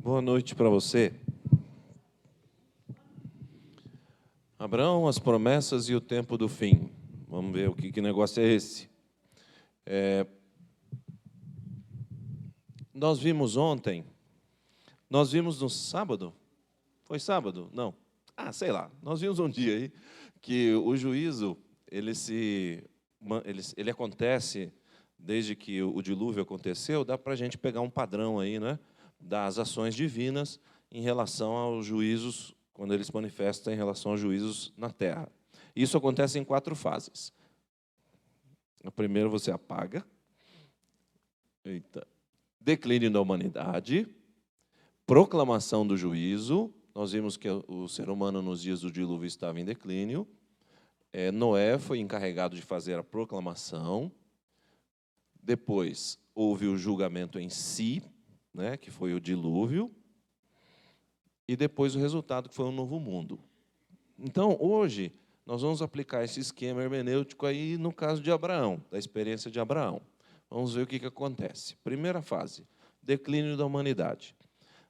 Boa noite para você. Abraão, as promessas e o tempo do fim. Vamos ver o que negócio é esse. Nós vimos ontem, nós vimos no sábado, foi sábado? Não. Sei lá, nós vimos um dia aí que o juízo, ele acontece desde que o dilúvio aconteceu, dá para a gente pegar um padrão aí, né, das ações divinas em relação aos juízos, quando eles manifestam em relação aos juízos na terra. Isso acontece em 4 fases. A primeira você apaga, declínio da humanidade, proclamação do juízo. Nós vimos que o ser humano nos dias do dilúvio estava em declínio. Noé foi encarregado de fazer a proclamação. Depois houve o julgamento em si, né, que foi o dilúvio. E depois o resultado, que foi um novo mundo. Então, hoje, nós vamos aplicar esse esquema hermenêutico aí no caso de Abraão, da experiência de Abraão. Vamos ver o que acontece. Primeira fase, declínio da humanidade.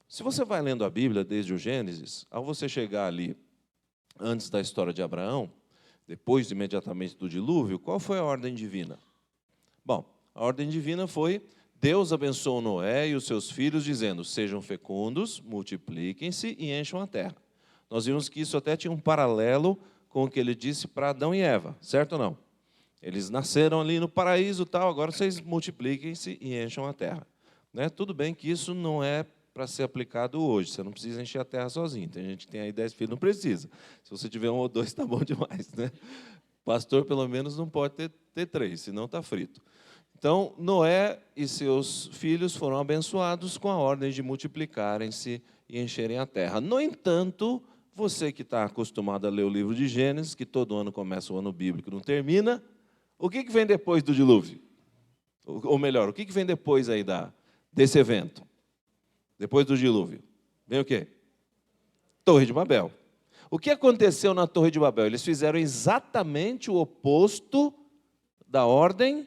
Se você vai lendo a Bíblia desde o Gênesis, ao você chegar ali, antes da história de Abraão, depois imediatamente do dilúvio, qual foi a ordem divina? Bom, a ordem divina foi: Deus abençoou Noé e os seus filhos, dizendo: sejam fecundos, multipliquem-se e encham a terra. Nós vimos que isso até tinha um paralelo com o que ele disse para Adão e Eva, certo ou não? Eles nasceram ali no paraíso, agora vocês multipliquem-se e encham a terra. Né? Tudo bem que isso não é para ser aplicado hoje, você não precisa encher a terra sozinho. Tem gente que tem aí 10 filhos, não precisa. Se você tiver 1 ou 2, está bom demais. Né? Pastor, pelo menos, não pode ter 3, senão está frito. Então, Noé e seus filhos foram abençoados com a ordem de multiplicarem-se e encherem a terra. No entanto, você que está acostumado a ler o livro de Gênesis, que todo ano começa o ano bíblico e não termina, o que vem depois do dilúvio? Ou melhor, o que vem depois aí desse evento? Depois do dilúvio? Vem o quê? Torre de Babel. O que aconteceu na Torre de Babel? Eles fizeram exatamente o oposto da ordem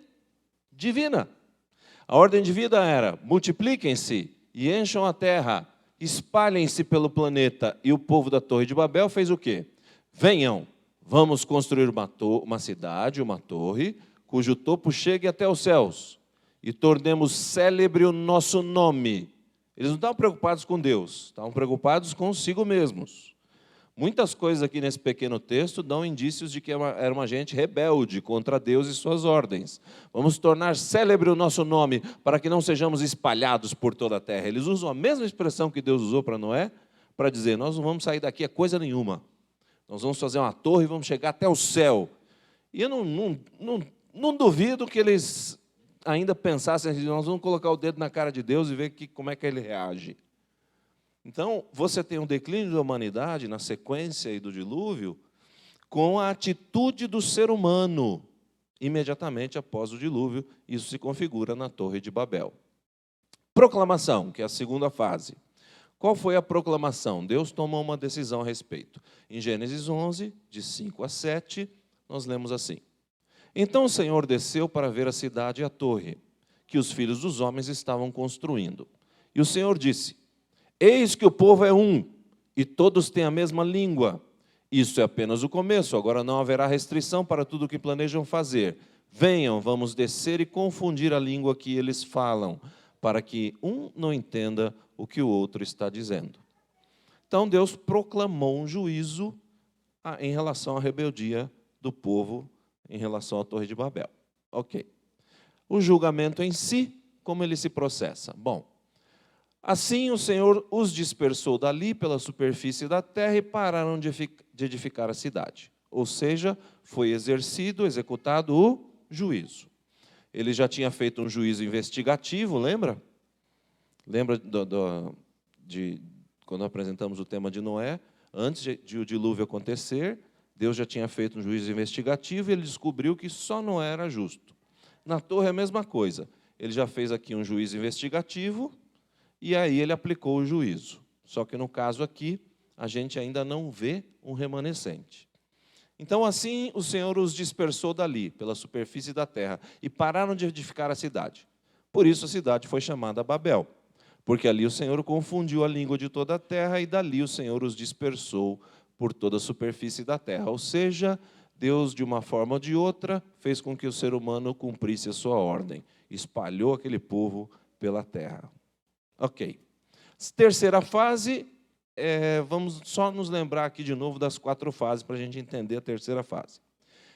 divina. A ordem divina era: multipliquem-se e encham a terra, espalhem-se pelo planeta. E o povo da Torre de Babel fez o quê? Venham, vamos construir uma cidade, uma torre, cujo topo chegue até os céus, e tornemos célebre o nosso nome. Eles não estavam preocupados com Deus, estavam preocupados consigo mesmos. Muitas coisas aqui nesse pequeno texto dão indícios de que era uma gente rebelde contra Deus e suas ordens. Vamos tornar célebre o nosso nome, para que não sejamos espalhados por toda a terra. Eles usam a mesma expressão que Deus usou para Noé, para dizer: nós não vamos sair daqui a coisa nenhuma. Nós vamos fazer uma torre e vamos chegar até o céu. E eu não duvido que eles ainda pensassem assim: nós vamos colocar o dedo na cara de Deus e ver como é que ele reage. Então, você tem um declínio da humanidade na sequência aí do dilúvio, com a atitude do ser humano, imediatamente após o dilúvio. Isso se configura na Torre de Babel. Proclamação, que é a segunda fase. Qual foi a proclamação? Deus tomou uma decisão a respeito. Em Gênesis 11, de 5 a 7, nós lemos assim: então o Senhor desceu para ver a cidade e a torre, que os filhos dos homens estavam construindo. E o Senhor disse: eis que o povo é um, e todos têm a mesma língua. Isso é apenas o começo, agora não haverá restrição para tudo o que planejam fazer. Venham, vamos descer e confundir a língua que eles falam, para que um não entenda o que o outro está dizendo. Então Deus proclamou um juízo em relação à rebeldia do povo em relação à Torre de Babel. Ok. O julgamento em si, como ele se processa? Bom, assim o Senhor os dispersou dali pela superfície da terra e pararam de edificar a cidade. Ou seja, foi executado o juízo. Ele já tinha feito um juízo investigativo, lembra? Lembra de quando apresentamos o tema de Noé? Antes de o dilúvio acontecer, Deus já tinha feito um juízo investigativo e ele descobriu que só Noé era justo. Na torre é a mesma coisa. Ele já fez aqui um juízo investigativo e aí ele aplicou o juízo. Só que no caso aqui, a gente ainda não vê um remanescente. Então assim o Senhor os dispersou dali, pela superfície da terra, e pararam de edificar a cidade. Por isso a cidade foi chamada Babel, porque ali o Senhor confundiu a língua de toda a terra, e dali o Senhor os dispersou por toda a superfície da terra. Ou seja, Deus, de uma forma ou de outra, fez com que o ser humano cumprisse a sua ordem. Espalhou aquele povo pela terra. Ok. Terceira fase, vamos só nos lembrar aqui de novo das 4 fases, para a gente entender a terceira fase.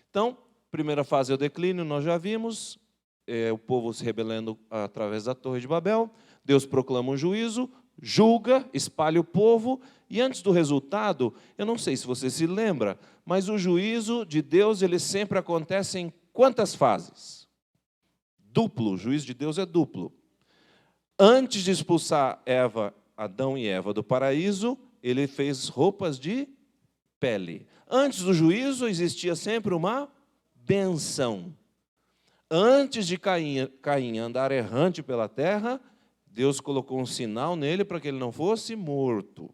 Então, primeira fase é o declínio, nós já vimos, o povo se rebelando através da Torre de Babel. Deus proclama um juízo, julga, espalha o povo, e antes do resultado, eu não sei se você se lembra, mas o juízo de Deus, ele sempre acontece em quantas fases? Duplo, o juízo de Deus é duplo. Antes de expulsar Adão e Eva do paraíso, ele fez roupas de pele. Antes do juízo, existia sempre uma benção. Antes de Caim andar errante pela terra, Deus colocou um sinal nele para que ele não fosse morto.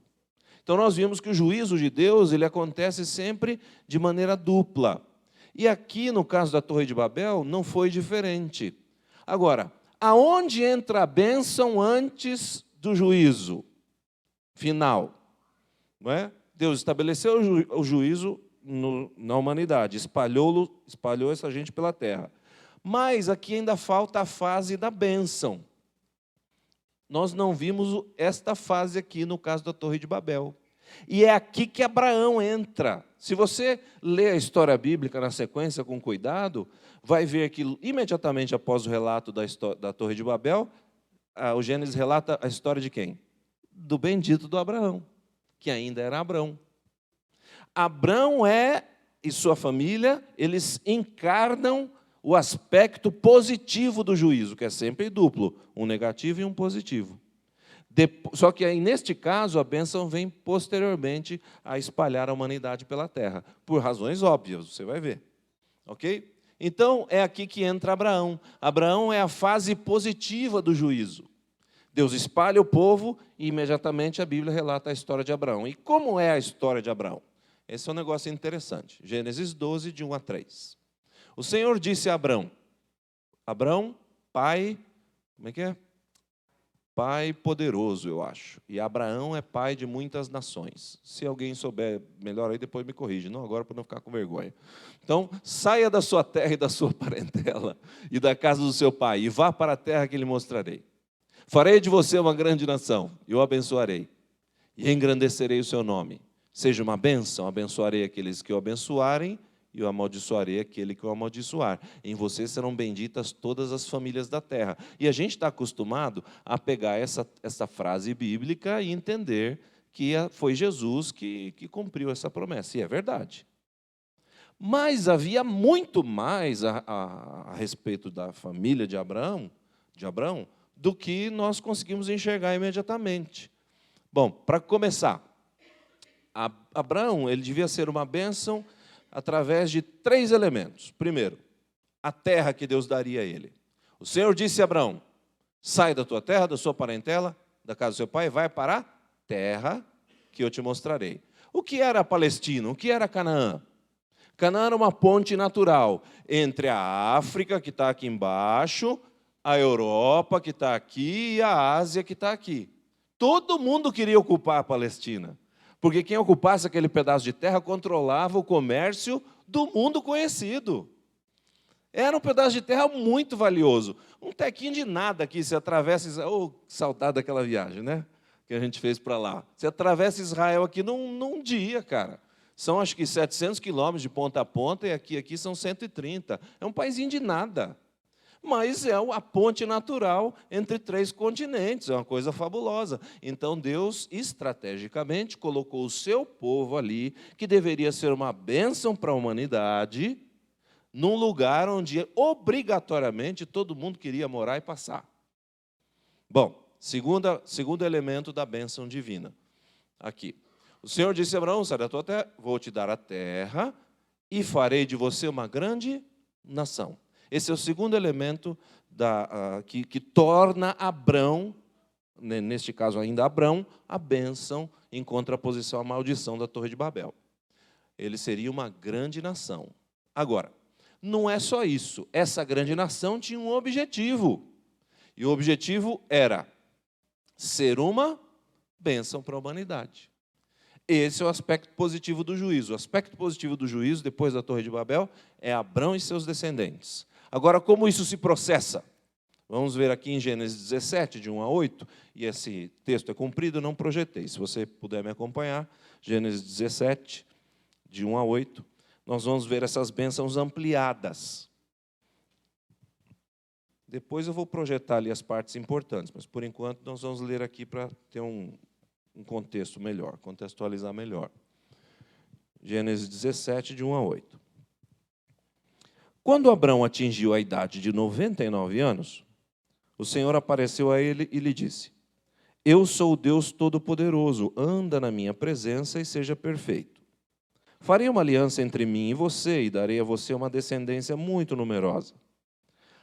Então, nós vimos que o juízo de Deus ele acontece sempre de maneira dupla. E aqui, no caso da Torre de Babel, não foi diferente. Agora, aonde entra a bênção antes do juízo final? Não é? Deus estabeleceu o juízo na humanidade, espalhou essa gente pela terra. Mas aqui ainda falta a fase da bênção. Nós não vimos esta fase aqui no caso da Torre de Babel. E é aqui que Abraão entra. Se você ler a história bíblica na sequência com cuidado, vai ver que imediatamente após o relato da Torre de Babel, o Gênesis relata a história de quem? Do bendito do Abraão, que ainda era Abrão. Abrão e sua família, eles encarnam o aspecto positivo do juízo, que é sempre duplo, um negativo e um positivo. Só que aí, neste caso, a bênção vem posteriormente a espalhar a humanidade pela terra, por razões óbvias, você vai ver. Ok? Então, é aqui que entra Abraão. Abraão é a fase positiva do juízo. Deus espalha o povo e, imediatamente, a Bíblia relata a história de Abraão. E como é a história de Abraão? Esse é um negócio interessante. Gênesis 12, de 1 a 3. O Senhor disse a Abrão, pai, como é que é? Pai poderoso, eu acho. E Abraão é pai de muitas nações. Se alguém souber melhor aí, depois me corrige. Não agora, para não ficar com vergonha. Então, saia da sua terra e da sua parentela, e da casa do seu pai, e vá para a terra que lhe mostrarei. Farei de você uma grande nação, e o abençoarei, e engrandecerei o seu nome. Seja uma bênção, abençoarei aqueles que o abençoarem, e eu amaldiçoarei aquele que o amaldiçoar. Em você serão benditas todas as famílias da terra. E a gente está acostumado a pegar essa frase bíblica e entender que foi Jesus que cumpriu essa promessa. E é verdade. Mas havia muito mais a respeito da família de Abraão, do que nós conseguimos enxergar imediatamente. Bom, para começar, Abraão ele devia ser uma bênção através de 3 elementos. Primeiro, a terra que Deus daria a ele. O Senhor disse a Abraão, sai da tua terra, da sua parentela, da casa do seu pai, e vai para a terra que eu te mostrarei. O que era a Palestina? O que era Canaã? Canaã era uma ponte natural entre a África, que está aqui embaixo, a Europa, que está aqui, e a Ásia, que está aqui. Todo mundo queria ocupar a Palestina. Porque quem ocupasse aquele pedaço de terra controlava o comércio do mundo conhecido. Era um pedaço de terra muito valioso. Um tequinho de nada aqui, você atravessa... Oh, saudade daquela viagem, né? Que a gente fez para lá. Você atravessa Israel aqui num dia, cara. São, acho que, 700 quilômetros de ponta a ponta, e aqui são 130. É um paísinho de nada. Mas é a ponte natural entre 3 continentes, é uma coisa fabulosa. Então, Deus, estrategicamente, colocou o seu povo ali, que deveria ser uma bênção para a humanidade, num lugar onde, obrigatoriamente, todo mundo queria morar e passar. Bom, segundo elemento da bênção divina. Aqui. O Senhor disse a Abraão, sai da tua terra, vou te dar a terra, e farei de você uma grande nação. Esse é o segundo elemento que torna Abrão, neste caso ainda Abrão, a bênção em contraposição à maldição da Torre de Babel. Ele seria uma grande nação. Agora, não é só isso. Essa grande nação tinha um objetivo. E o objetivo era ser uma bênção para a humanidade. Esse é o aspecto positivo do juízo. O aspecto positivo do juízo, depois da Torre de Babel, é Abrão e seus descendentes. Agora, como isso se processa? Vamos ver aqui em Gênesis 17, de 1 a 8, e esse texto é comprido, eu não projetei. Se você puder me acompanhar, Gênesis 17, de 1 a 8, nós vamos ver essas bênçãos ampliadas. Depois eu vou projetar ali as partes importantes, mas por enquanto nós vamos ler aqui para ter um contexto melhor, contextualizar melhor. Gênesis 17, de 1 a 8. Quando Abrão atingiu a idade de 99 anos, o Senhor apareceu a ele e lhe disse: Eu sou o Deus Todo-Poderoso, anda na minha presença e seja perfeito. Farei uma aliança entre mim e você e darei a você uma descendência muito numerosa.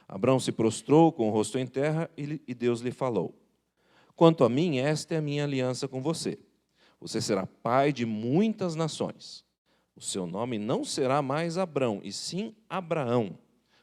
Abrão se prostrou com o rosto em terra e Deus lhe falou: Quanto a mim, esta é a minha aliança com você. Você será pai de muitas nações. O seu nome não será mais Abrão, e sim Abraão,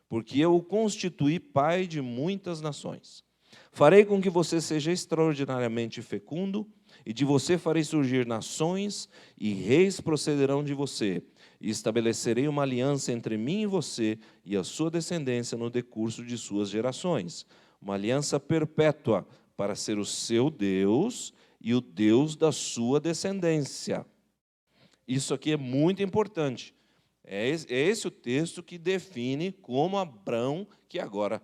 porque eu o constituí pai de muitas nações. Farei com que você seja extraordinariamente fecundo, e de você farei surgir nações, e reis procederão de você. E estabelecerei uma aliança entre mim e você e a sua descendência no decurso de suas gerações. Uma aliança perpétua para ser o seu Deus e o Deus da sua descendência. Isso aqui é muito importante. É esse o texto que define como Abrão, que agora,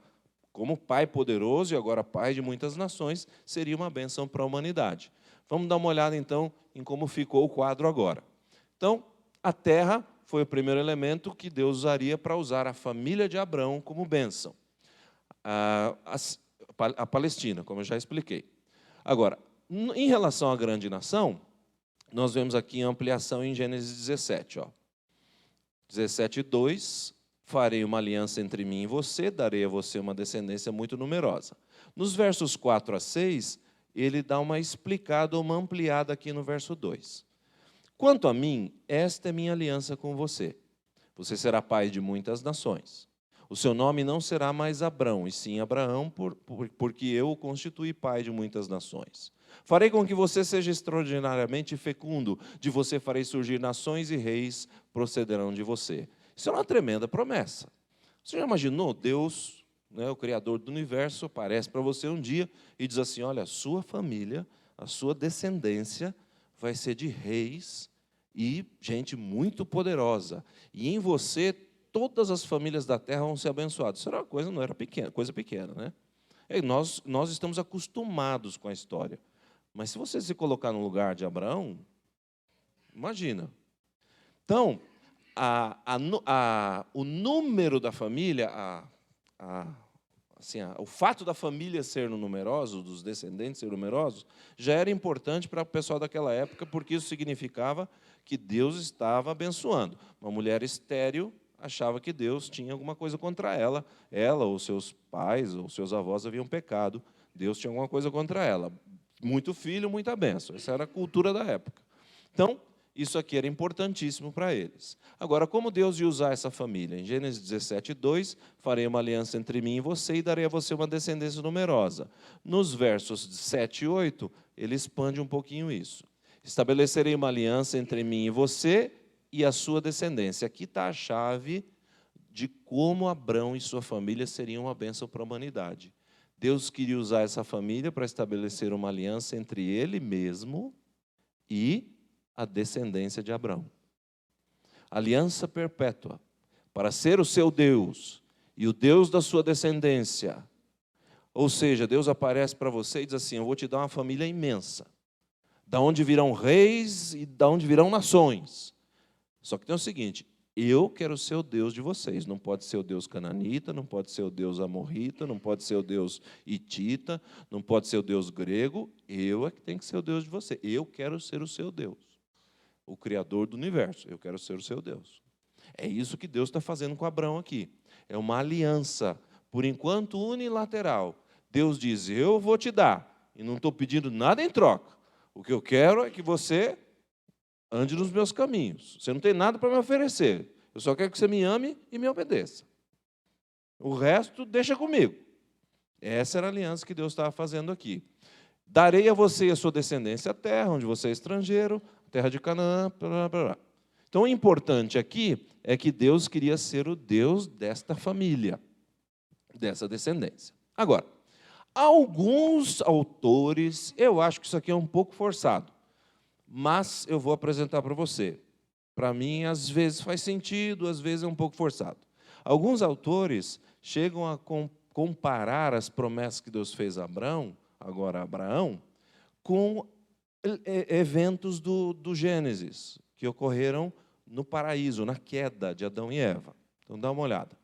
como pai poderoso e agora pai de muitas nações, seria uma bênção para a humanidade. Vamos dar uma olhada, então, em como ficou o quadro agora. Então, a terra foi o primeiro elemento que Deus usaria para usar a família de Abrão como bênção. A Palestina, como eu já expliquei. Agora, em relação à grande nação, nós vemos aqui a ampliação em Gênesis 17. 17:2, farei uma aliança entre mim e você, darei a você uma descendência muito numerosa. Nos versos 4 a 6, ele dá uma explicada, uma ampliada aqui no verso 2. Quanto a mim, esta é minha aliança com você. Você será pai de muitas nações. O seu nome não será mais Abrão, e sim Abraão, porque eu o constituí pai de muitas nações. Farei com que você seja extraordinariamente fecundo, de você farei surgir nações e reis procederão de você. Isso é uma tremenda promessa. Você já imaginou Deus, né, o Criador do universo, aparece para você um dia e diz assim: olha, a sua família, a sua descendência vai ser de reis e gente muito poderosa. E em você todas as famílias da terra vão ser abençoadas. Isso era uma coisa, não era pequena, coisa pequena, né? E nós estamos acostumados com a história. Mas se você se colocar no lugar de Abraão, imagina. Então, o número da família, o fato da família ser numerosa, dos descendentes ser numerosos, já era importante para o pessoal daquela época, porque isso significava que Deus estava abençoando. Uma mulher estéril achava que Deus tinha alguma coisa contra ela. Ela ou seus pais ou seus avós haviam pecado. Deus tinha alguma coisa contra ela. Muito filho, muita bênção. Essa era a cultura da época. Então, isso aqui era importantíssimo para eles. Agora, como Deus ia usar essa família? Em Gênesis 17:2, farei uma aliança entre mim e você e darei a você uma descendência numerosa. Nos versos 7 e 8, ele expande um pouquinho isso. Estabelecerei uma aliança entre mim e você e a sua descendência. Aqui está a chave de como Abrão e sua família seriam uma bênção para a humanidade. Deus queria usar essa família para estabelecer uma aliança entre ele mesmo e a descendência de Abrão. Aliança perpétua, para ser o seu Deus e o Deus da sua descendência. Ou seja, Deus aparece para você e diz assim: eu vou te dar uma família imensa, da onde virão reis e da onde virão nações. Só que tem o seguinte: eu quero ser o Deus de vocês. Não pode ser o Deus cananita, não pode ser o Deus amorrita, não pode ser o Deus hitita, não pode ser o Deus grego. Eu é que tenho que ser o Deus de você. Eu quero ser o seu Deus, o Criador do universo. Eu quero ser o seu Deus. É isso que Deus está fazendo com Abrão aqui. É uma aliança, por enquanto unilateral. Deus diz: eu vou te dar, e não estou pedindo nada em troca. O que eu quero é que você ande nos meus caminhos. Você não tem nada para me oferecer. Eu só quero que você me ame e me obedeça. O resto, deixa comigo. Essa era a aliança que Deus estava fazendo aqui. Darei a você e a sua descendência a terra onde você é estrangeiro, a terra de Canaã. Blá, blá, blá. Então, o importante aqui é que Deus queria ser o Deus desta família, dessa descendência. Agora, alguns autores, eu acho que isso aqui é um pouco forçado, mas eu vou apresentar para você. Para mim, às vezes faz sentido, às vezes é um pouco forçado. Alguns autores chegam a comparar as promessas que Deus fez a Abraão, agora a Abraão, com eventos do Gênesis, que ocorreram no paraíso, na queda de Adão e Eva. Então, dá uma olhada.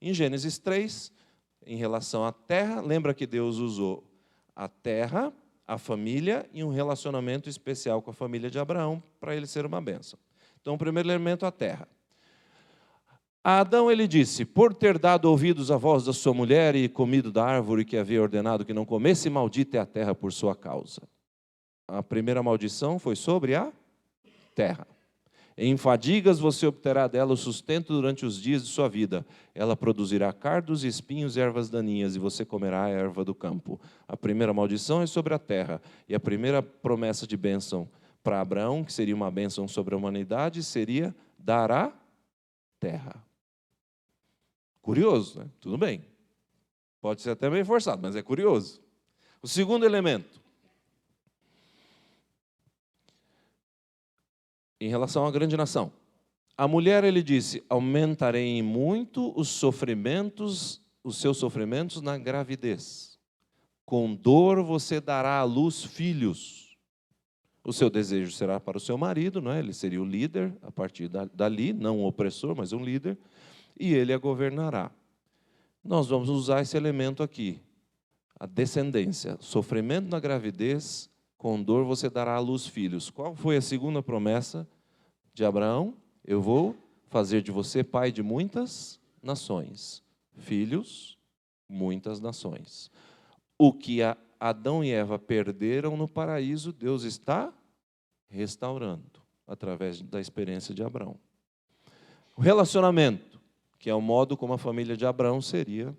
Em Gênesis 3, em relação à terra, lembra que Deus usou a terra, a família e um relacionamento especial com a família de Abraão para ele ser uma bênção. Então, o primeiro elemento, a terra. A Adão ele disse: por ter dado ouvidos à voz da sua mulher e comido da árvore que havia ordenado que não comesse, maldita é a terra por sua causa. A primeira maldição foi sobre a terra. Em fadigas você obterá dela o sustento durante os dias de sua vida. Ela produzirá cardos, espinhos e ervas daninhas, e você comerá a erva do campo. A primeira maldição é sobre a terra. E a primeira promessa de bênção para Abraão, que seria uma bênção sobre a humanidade, seria dar a terra. Curioso, né? Tudo bem. Pode ser até meio forçado, mas é curioso. O segundo elemento. Em relação à grande nação. A mulher, ele disse: aumentarei em muito os seus sofrimentos na gravidez. Com dor você dará à luz filhos. O seu desejo será para o seu marido, não é? Ele seria o líder a partir dali, não um opressor, mas um líder, e ele a governará. Nós vamos usar esse elemento aqui, a descendência. Sofrimento na gravidez, com dor você dará à luz filhos. Qual foi a segunda promessa de Abraão? Eu vou fazer de você pai de muitas nações. Filhos, muitas nações. O que Adão e Eva perderam no paraíso, Deus está restaurando, através da experiência de Abraão. O relacionamento, que é o modo como a família de Abraão seria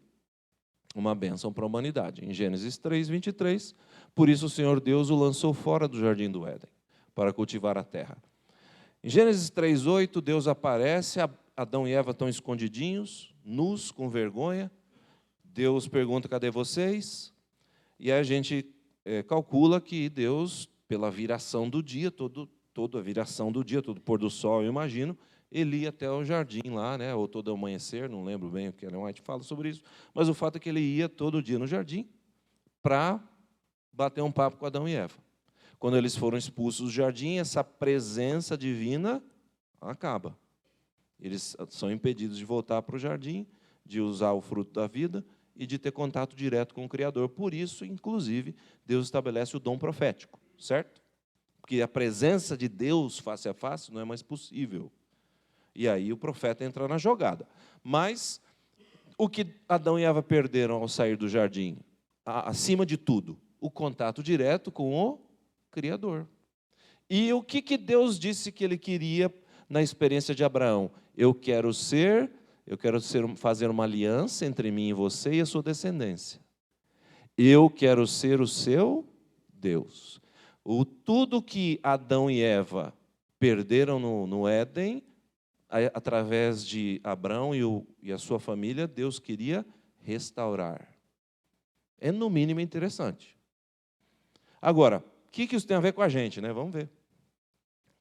uma bênção para a humanidade. Em Gênesis 3, 23, por isso o Senhor Deus o lançou fora do jardim do Éden, para cultivar a terra. Em Gênesis 3, 8, Deus aparece, Adão e Eva estão escondidinhos, nus, com vergonha. Deus pergunta: cadê vocês? E a gente calcula que Deus, pela viração do dia, toda a viração do dia, todo pôr do sol, eu imagino, ele ia até o jardim lá, né, ou todo amanhecer, não lembro bem o que Ellen White fala sobre isso, mas o fato é que ele ia todo dia no jardim para bater um papo com Adão e Eva. Quando eles foram expulsos do jardim, essa presença divina acaba. Eles são impedidos de voltar para o jardim, de usar o fruto da vida e de ter contato direto com o Criador. Por isso, inclusive, Deus estabelece o dom profético, certo? Porque a presença de Deus face a face não é mais possível. E aí o profeta entra na jogada. Mas o que Adão e Eva perderam ao sair do jardim? Acima de tudo, o contato direto com o Criador. E o que Deus disse que ele queria na experiência de Abraão? Eu quero fazer uma aliança entre mim e você e a sua descendência. Eu quero ser o seu Deus. Tudo que Adão e Eva perderam no Éden, através de Abraão e a sua família, Deus queria restaurar. É, no mínimo, interessante. Agora, o que isso tem a ver com a gente, né? Vamos ver.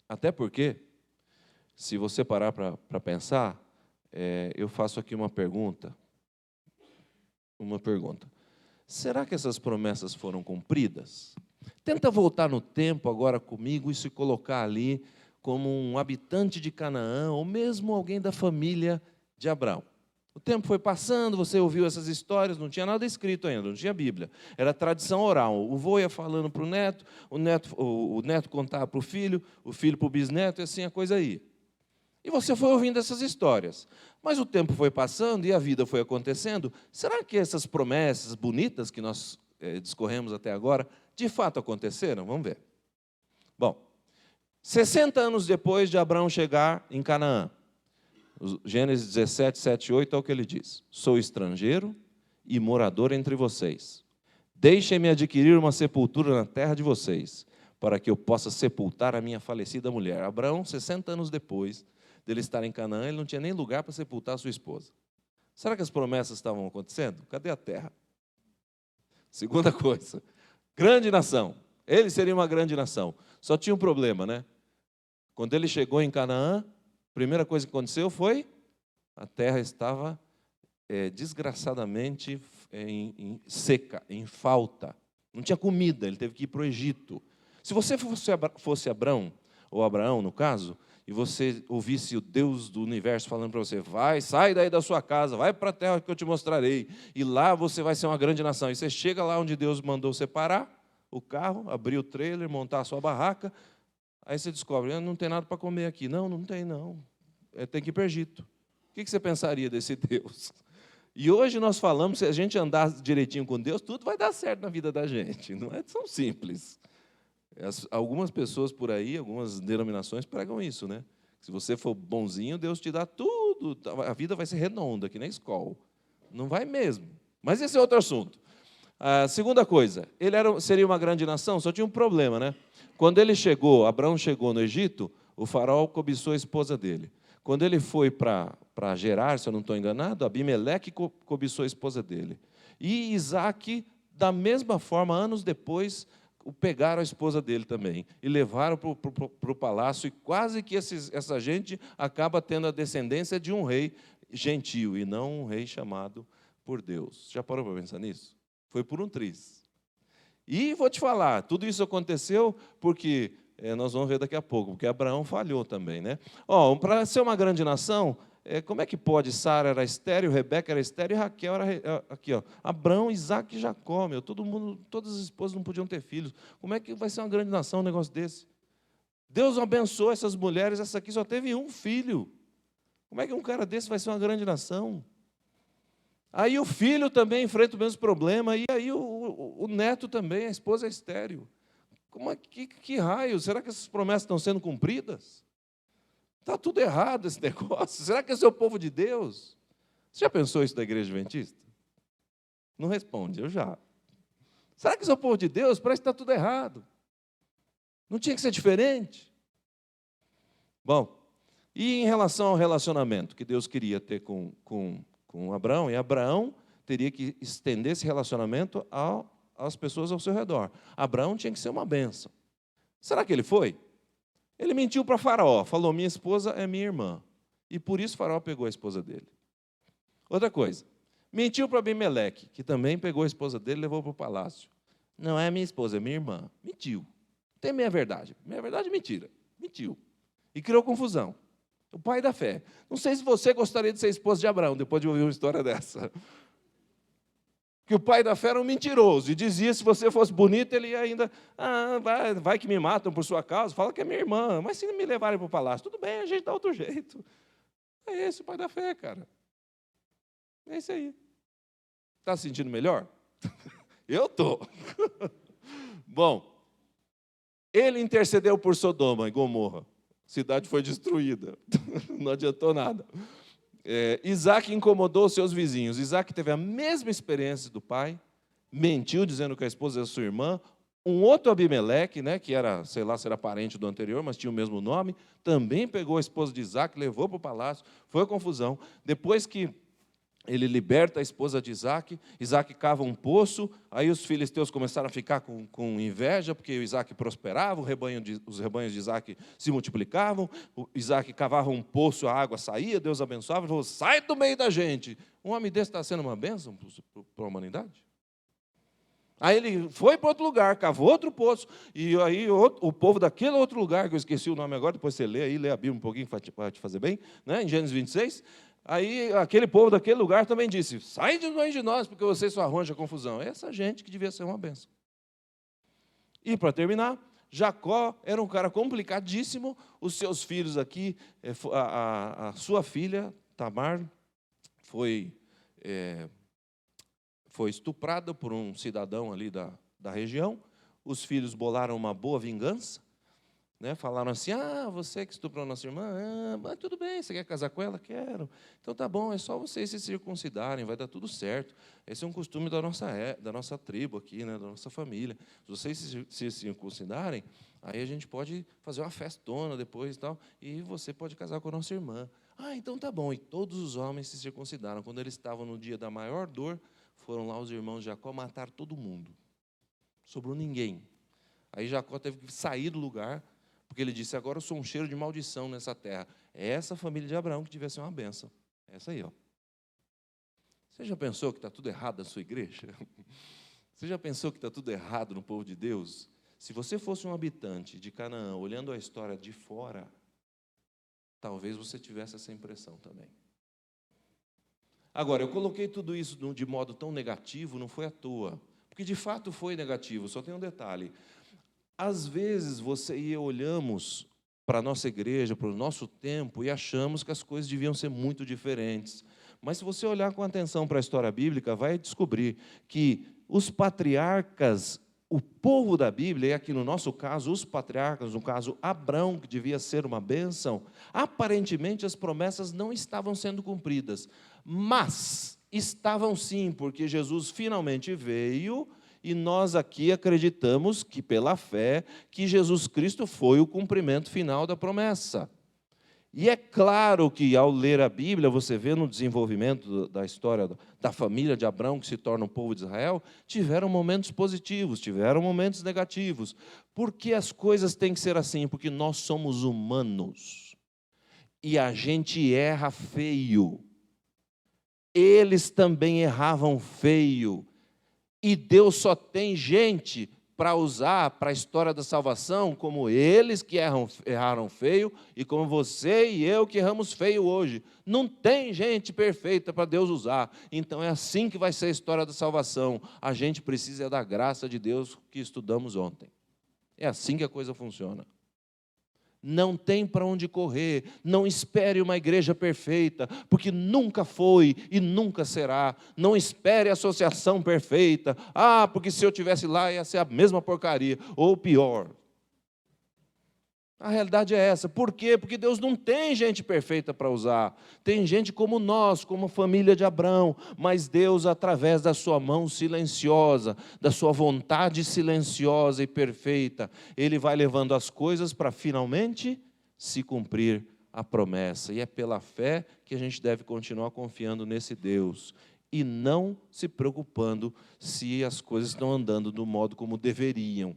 Até porque, se você parar para pensar, eu faço aqui uma pergunta. Será que essas promessas foram cumpridas? Tenta voltar no tempo agora comigo e se colocar ali como um habitante de Canaã, ou mesmo alguém da família de Abraão. O tempo foi passando, você ouviu essas histórias, não tinha nada escrito ainda, não tinha Bíblia. Era tradição oral. O vô ia falando para o neto contava para o filho para o bisneto, e assim a coisa ia. E você foi ouvindo essas histórias. Mas o tempo foi passando e a vida foi acontecendo. Será que essas promessas bonitas que nós discorremos até agora, de fato aconteceram? Vamos ver. Bom, 60 anos depois de Abraão chegar em Canaã, Gênesis 17, 7 e 8 é o que ele diz: sou estrangeiro e morador entre vocês. Deixem-me adquirir uma sepultura na terra de vocês, para que eu possa sepultar a minha falecida mulher. Abraão, 60 anos depois dele estar em Canaã, ele não tinha nem lugar para sepultar a sua esposa. Será que as promessas estavam acontecendo? Cadê a terra? Segunda coisa, grande nação. Ele seria uma grande nação. Só tinha um problema, né? Quando ele chegou em Canaã, a primeira coisa que aconteceu foi a terra estava desgraçadamente seca, em falta. Não tinha comida, ele teve que ir para o Egito. Se você fosse Abraão, ou Abraão no caso, e você ouvisse o Deus do universo falando para você, vai, sai daí da sua casa, vai para a terra que eu te mostrarei, e lá você vai ser uma grande nação. E você chega lá onde Deus mandou você parar o carro, abrir o trailer, montar a sua barraca, aí você descobre, não tem nada para comer aqui. Não, não tem não, tem que ir para o Egito. O que você pensaria desse Deus? E hoje nós falamos, se a gente andar direitinho com Deus, tudo vai dar certo na vida da gente. Não é tão simples. Algumas pessoas por aí, algumas denominações pregam isso, né? Se você for bonzinho, Deus te dá tudo, a vida vai ser redonda, que nem escola. Não vai mesmo. Mas esse é outro assunto. A segunda coisa, ele seria uma grande nação, só tinha um problema, né? Quando ele chegou, Abraão chegou no Egito, o faraó cobiçou a esposa dele. Quando ele foi para Gerar, se eu não estou enganado, Abimeleque cobiçou a esposa dele. E Isaac, da mesma forma, anos depois, pegaram a esposa dele também e levaram para o palácio, e quase que essa gente acaba tendo a descendência de um rei gentil, e não um rei chamado por Deus. Já parou para pensar nisso? Foi por um triz. E vou te falar, tudo isso aconteceu porque, nós vamos ver daqui a pouco, porque Abraão falhou também, né? Para ser uma grande nação, como é que pode? Sara era estéril, Rebeca era estéril, e Raquel era aqui, ó, Abraão, Isaac e Jacó, todo mundo, todas as esposas não podiam ter filhos. Como é que vai ser uma grande nação um negócio desse? Deus abençoou essas mulheres, essa aqui só teve um filho. Como é que um cara desse vai ser uma grande nação? Aí o filho também enfrenta o mesmo problema, e aí o neto também, a esposa é estéril. Que raio? Será que essas promessas estão sendo cumpridas? Está tudo errado esse negócio. Será que esse é o povo de Deus? Você já pensou isso da igreja adventista? Não responde, eu já. Será que esse é o povo de Deus? Parece que está tudo errado. Não tinha que ser diferente? Bom, e em relação ao relacionamento que Deus queria ter com Abraão, e Abraão teria que estender esse relacionamento às pessoas ao seu redor. Abraão tinha que ser uma bênção. Será que ele foi? Ele mentiu para Faraó, falou, minha esposa é minha irmã. E por isso Faraó pegou a esposa dele. Outra coisa, mentiu para Abimeleque, que também pegou a esposa dele e levou para o palácio. Não é minha esposa, é minha irmã. Mentiu. Tem meia verdade. Meia verdade, mentira. Mentiu. E criou confusão. O pai da fé. Não sei se você gostaria de ser esposa de Abraão, depois de ouvir uma história dessa. Que o pai da fé era um mentiroso, e dizia, se você fosse bonito, ele ia ainda, vai que me matam por sua causa, fala que é minha irmã, mas se me levarem para o palácio, tudo bem, a gente dá outro jeito. É esse o pai da fé, cara. É isso aí. Está se sentindo melhor? Eu estou. Bom, ele intercedeu por Sodoma e Gomorra. A cidade foi destruída. Não adiantou nada. Isaac incomodou seus vizinhos. Isaac teve a mesma experiência do pai, mentiu dizendo que a esposa era sua irmã. Um outro Abimeleque, né, que era, sei lá, se era parente do anterior, mas tinha o mesmo nome, também pegou a esposa de Isaac, levou para o palácio, foi a confusão. Depois que ele liberta a esposa de Isaac, Isaac cava um poço, aí os filisteus começaram a ficar com inveja, porque o Isaac prosperava, os rebanhos de Isaac se multiplicavam, Isaac cavava um poço, a água saía, Deus abençoava, ele falou, sai do meio da gente. Um homem desse está sendo uma bênção para a humanidade? Aí ele foi para outro lugar, cavou outro poço, e aí o povo daquele outro lugar, que eu esqueci o nome agora, depois você lê a Bíblia um pouquinho para te fazer bem, né, em Gênesis 26, aí aquele povo daquele lugar também disse, sai de longe de nós, porque vocês só arranjam confusão. Essa gente que devia ser uma bênção. E para terminar, Jacó era um cara complicadíssimo, os seus filhos aqui, a sua filha, Tamar, foi estuprada por um cidadão ali da região, os filhos bolaram uma boa vingança, Né? Falaram assim, você que estuprou nossa irmã, mas tudo bem, você quer casar com ela? Quero. Então tá bom, é só vocês se circuncidarem, vai dar tudo certo. Esse é um costume da nossa tribo aqui, né? Da nossa família. Se vocês se circuncidarem, aí a gente pode fazer uma festona depois e tal, e você pode casar com a nossa irmã. Então tá bom. E todos os homens se circuncidaram. Quando eles estavam no dia da maior dor, foram lá os irmãos de Jacó matar todo mundo. Sobrou ninguém. Aí Jacó teve que sair do lugar, porque ele disse, agora eu sou um cheiro de maldição nessa terra. É essa família de Abraão que devia ser uma bênção. Essa aí, ó. Você já pensou que está tudo errado na sua igreja? Você já pensou que está tudo errado no povo de Deus? Se você fosse um habitante de Canaã, olhando a história de fora, talvez você tivesse essa impressão também. Agora, eu coloquei tudo isso de modo tão negativo, não foi à toa. Porque de fato foi negativo, só tem um detalhe. Às vezes você e eu olhamos para a nossa igreja, para o nosso tempo, e achamos que as coisas deviam ser muito diferentes. Mas se você olhar com atenção para a história bíblica, vai descobrir que os patriarcas, o povo da Bíblia, e aqui no nosso caso, os patriarcas, no caso Abrão, que devia ser uma bênção, aparentemente as promessas não estavam sendo cumpridas, mas estavam sim, porque Jesus finalmente veio. E nós aqui acreditamos que, pela fé, que Jesus Cristo foi o cumprimento final da promessa. E é claro que, ao ler a Bíblia, você vê no desenvolvimento da história da família de Abraão, que se torna o povo de Israel, tiveram momentos positivos, tiveram momentos negativos. Por que as coisas têm que ser assim? Porque nós somos humanos. E a gente erra feio. Eles também erravam feio. E Deus só tem gente para usar para a história da salvação, como eles que erraram feio, e como você e eu que erramos feio hoje. Não tem gente perfeita para Deus usar. Então é assim que vai ser a história da salvação. A gente precisa da graça de Deus que estudamos ontem. É assim que a coisa funciona. Não tem para onde correr, não espere uma igreja perfeita, porque nunca foi e nunca será. Não espere a associação perfeita. Porque se eu tivesse lá ia ser a mesma porcaria, ou pior. A realidade é essa. Por quê? Porque Deus não tem gente perfeita para usar. Tem gente como nós, como a família de Abrão, mas Deus, através da sua mão silenciosa, da sua vontade silenciosa e perfeita, Ele vai levando as coisas para finalmente se cumprir a promessa. E é pela fé que a gente deve continuar confiando nesse Deus e não se preocupando se as coisas estão andando do modo como deveriam.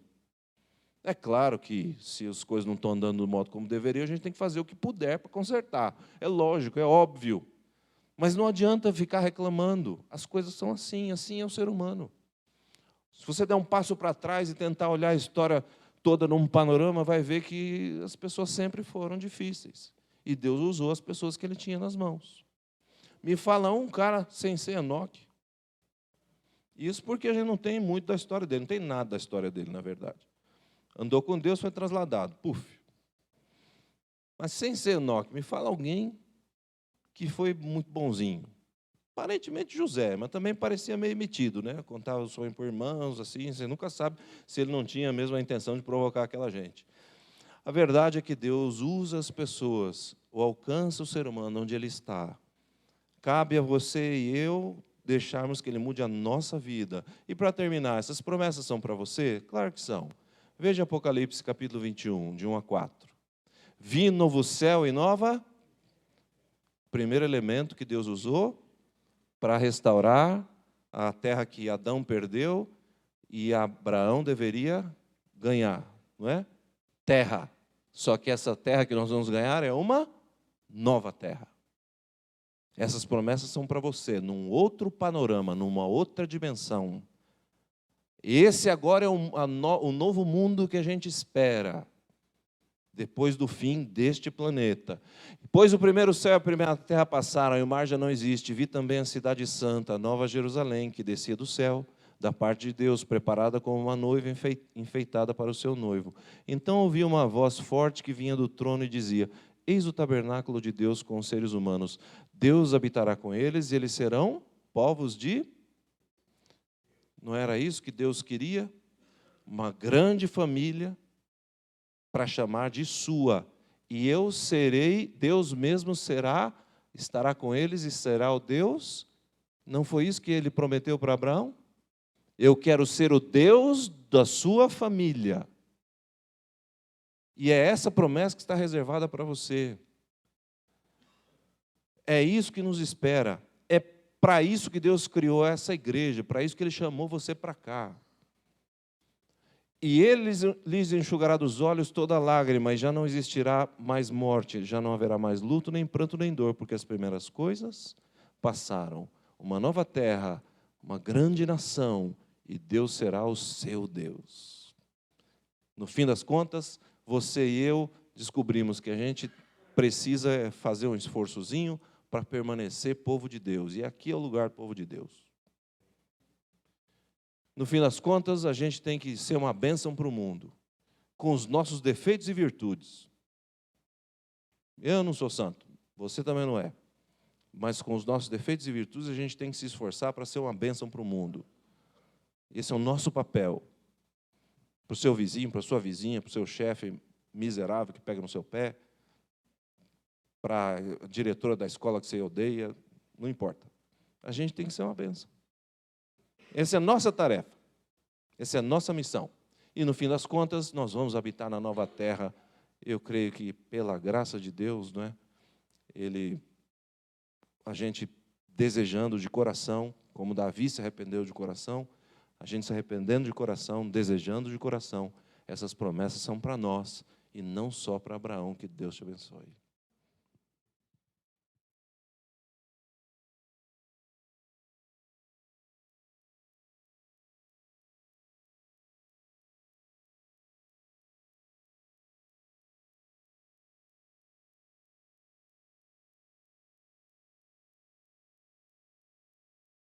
É claro que, se as coisas não estão andando do modo como deveria, a gente tem que fazer o que puder para consertar. É lógico, é óbvio. Mas não adianta ficar reclamando. As coisas são assim, assim é o ser humano. Se você der um passo para trás e tentar olhar a história toda num panorama, vai ver que as pessoas sempre foram difíceis. E Deus usou as pessoas que Ele tinha nas mãos. Me fala um cara sem ser Enoque. Isso porque a gente não tem muito da história dele, não tem nada da história dele, na verdade. Andou com Deus, foi trasladado. Puf. Mas sem ser Enoque, me fala alguém que foi muito bonzinho. Aparentemente José, mas também parecia meio metido, né? Contava o sonho por irmãos, assim, você nunca sabe se ele não tinha mesmo a intenção de provocar aquela gente. A verdade é que Deus usa as pessoas, ou alcança o ser humano onde ele está. Cabe a você e eu deixarmos que Ele mude a nossa vida. E para terminar, essas promessas são para você? Claro que são. Veja Apocalipse capítulo 21, de 1 a 4. Vi novo céu e nova. Primeiro elemento que Deus usou para restaurar a terra que Adão perdeu e Abraão deveria ganhar, não é? Terra. Só que essa terra que nós vamos ganhar é uma nova terra. Essas promessas são para você, num outro panorama, numa outra dimensão. Esse agora é o novo mundo que a gente espera, depois do fim deste planeta. Pois o primeiro céu e a primeira terra passaram, e o mar já não existe. Vi também a cidade santa, a nova Jerusalém, que descia do céu, da parte de Deus, preparada como uma noiva enfeitada para o seu noivo. Então ouvi uma voz forte que vinha do trono e dizia: Eis o tabernáculo de Deus com os seres humanos. Deus habitará com eles e eles serão povos de... Não era isso que Deus queria? Uma grande família para chamar de sua. E eu serei, Deus mesmo estará com eles e será o Deus. Não foi isso que ele prometeu para Abraão? Eu quero ser o Deus da sua família. E é essa promessa que está reservada para você. É isso que nos espera. É para isso que Deus criou essa igreja, para isso que Ele chamou você para cá. E Ele lhes enxugará dos olhos toda lágrima, e já não existirá mais morte, já não haverá mais luto, nem pranto, nem dor, porque as primeiras coisas passaram. Uma nova terra, uma grande nação, e Deus será o seu Deus. No fim das contas, você e eu descobrimos que a gente precisa fazer um esforçozinho para permanecer povo de Deus. E aqui é o lugar do povo de Deus. No fim das contas, a gente tem que ser uma bênção para o mundo, com os nossos defeitos e virtudes. Eu não sou santo, você também não é. Mas com os nossos defeitos e virtudes, a gente tem que se esforçar para ser uma bênção para o mundo. Esse é o nosso papel. Para o seu vizinho, para a sua vizinha, para o seu chefe miserável que pega no seu pé, para a diretora da escola que você odeia, não importa. A gente tem que ser uma bênção. Essa é a nossa tarefa. Essa é a nossa missão. E, no fim das contas, nós vamos habitar na nova terra. Eu creio que, pela graça de Deus, não é? A gente desejando de coração, como Davi se arrependeu de coração, a gente se arrependendo de coração, desejando de coração, essas promessas são para nós e não só para Abraão. Que Deus te abençoe.